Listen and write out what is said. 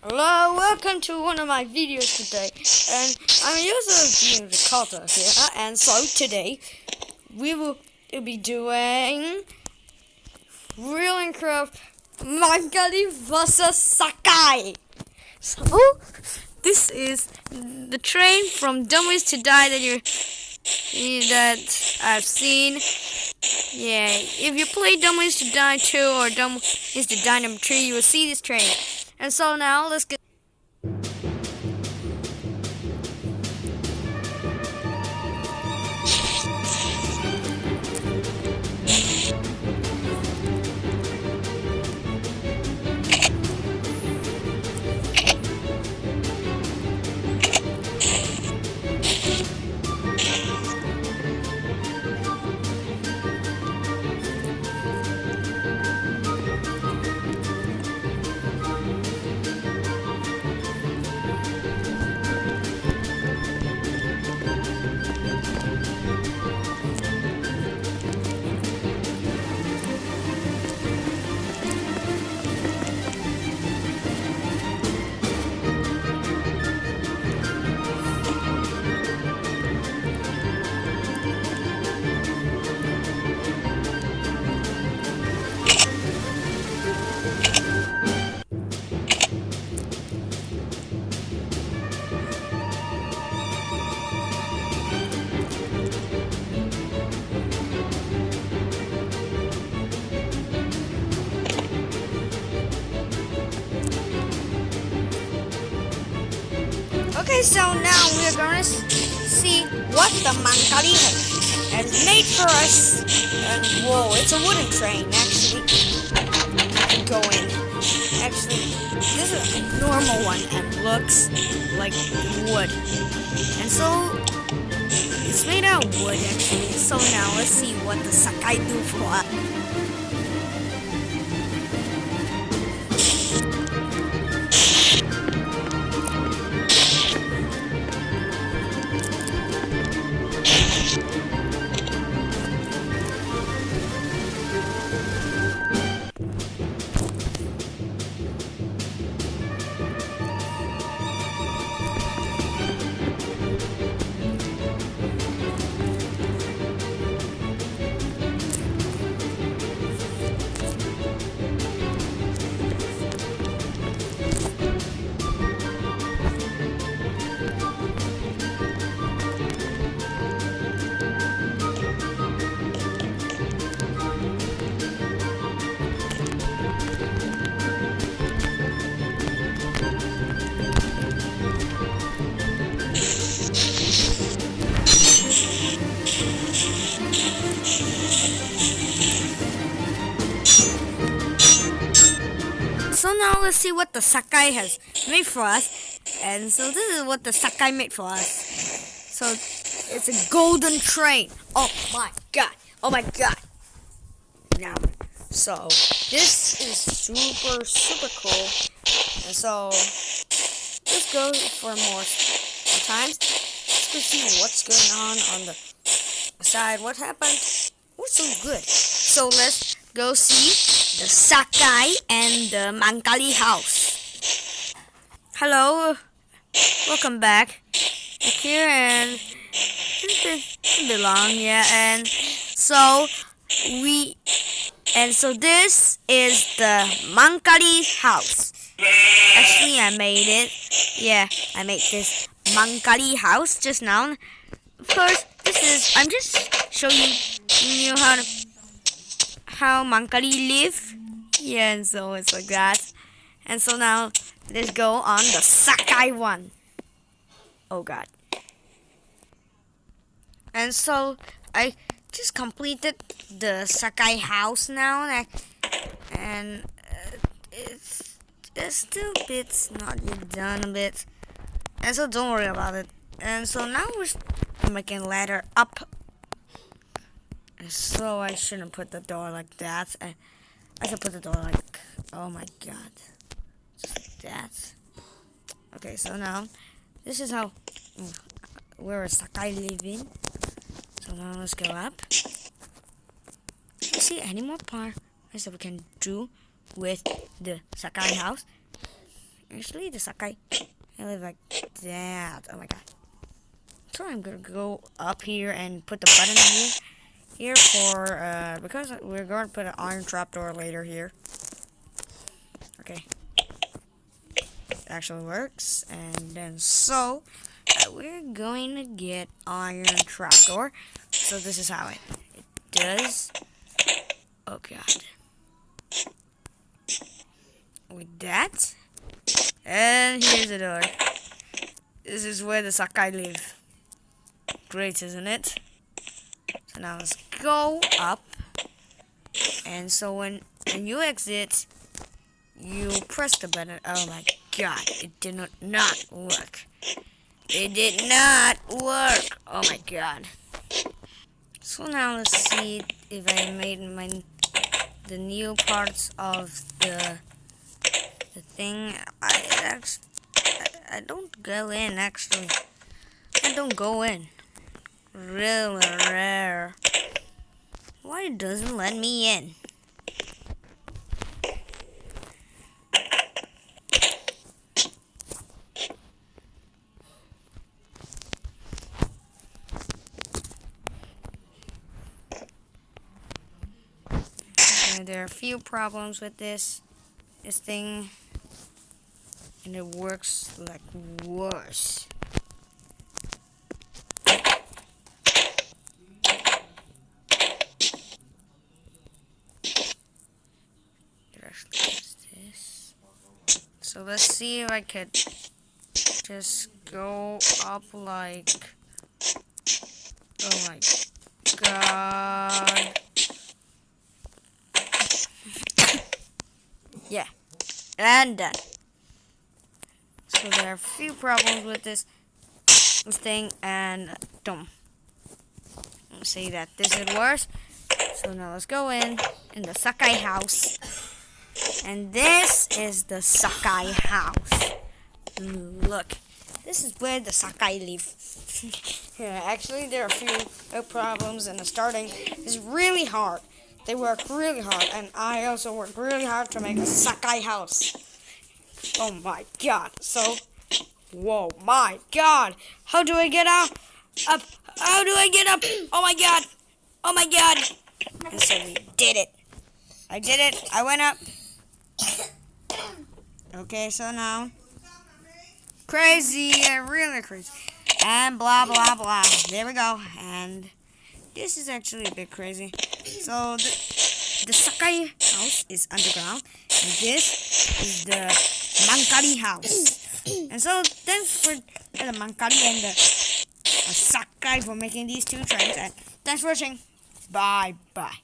Hello, welcome to one of my videos today, and I'm using the Carter here, and so today we will be doing Real Minecraft Mangkali vs Sakkai. So this is the train from Dumb Ways to Die that I've seen. Yeah, if you play Dumb Ways to Die 2 or Dumb Ways to Die number 3, you will see this train. And so now let's get. Okay, so now we're gonna see what the Mangkali has made for us. And whoa, it's a wooden train, actually. I can go in. Actually, this is a normal one and looks like wood. And so, it's made out of wood, actually. So now let's see what the Sakkai do for us. So now let's see what the Sakkai has made for us. And so this is what the Sakkai made for us. So it's a golden train. Oh my god. Oh my god. Now, so this is super cool. And so let's go for more times. Let's go see what's going on the side. What happened? What's so good? So let's go see the Sakkai and the Mangkali house. Hello, welcome back. Here and it's been long, yeah. And so this is the Mangkali house. Actually, I made it. Yeah, I made this Mangkali house just now. Of course, I'm just showing you how Mangkali live. Yeah, and so it's like that. And so now let's go on the Sakkai one. Oh god. And so I just completed the Sakkai house now, and it's still bits not yet done a bit. And so don't worry about it. And so now we're making ladder up. And so I shouldn't put the door like that. I should put the door like, oh my god, just like that. Okay, so now this is how where Sakkai live in. So now let's go up. Let's see any more parts that we can do with the Sakkai house. Actually, the Sakkai, I live like that. Oh my god. So I'm gonna go up here and put the button here for because we're going to put an iron trapdoor later here. Okay, it actually works, and then so we're going to get iron trapdoor. So this is how it does. Oh god. With that, and here's the door. This is where the Sakkai live. Great, isn't it? So now let's go up. And so when you exit, you press the button. Oh my god, it did not work. It did not work. Oh my god. So now let's see if I made the new parts of the thing. I don't go in actually. I don't go in. Really rare. Why it doesn't let me in? Okay, there are a few problems with this thing, and it works like worse. So let's see if I could just go up like, oh my god. Yeah, and done. So there are a few problems with this thing, and don't say that this is worse. So now let's go in the Sakkai house. And this is the Sakkai house. Look, this is where the Sakkai live. Yeah, actually, there are a few problems, and the starting is really hard. They work really hard, and I also work really hard to make a Sakkai house. Oh my god! So, whoa, my god! How do I get up? How do I get up? Oh my god! Oh my god! And so we did it. I did it. I went up. Okay, so now, crazy, really crazy, and blah blah blah. There we go, and this is actually a bit crazy. So the Sakkai house is underground, and this is the Mangkali house. And so thanks for the Mangkali and the Sakkai for making these two trains. And thanks for watching. Bye bye.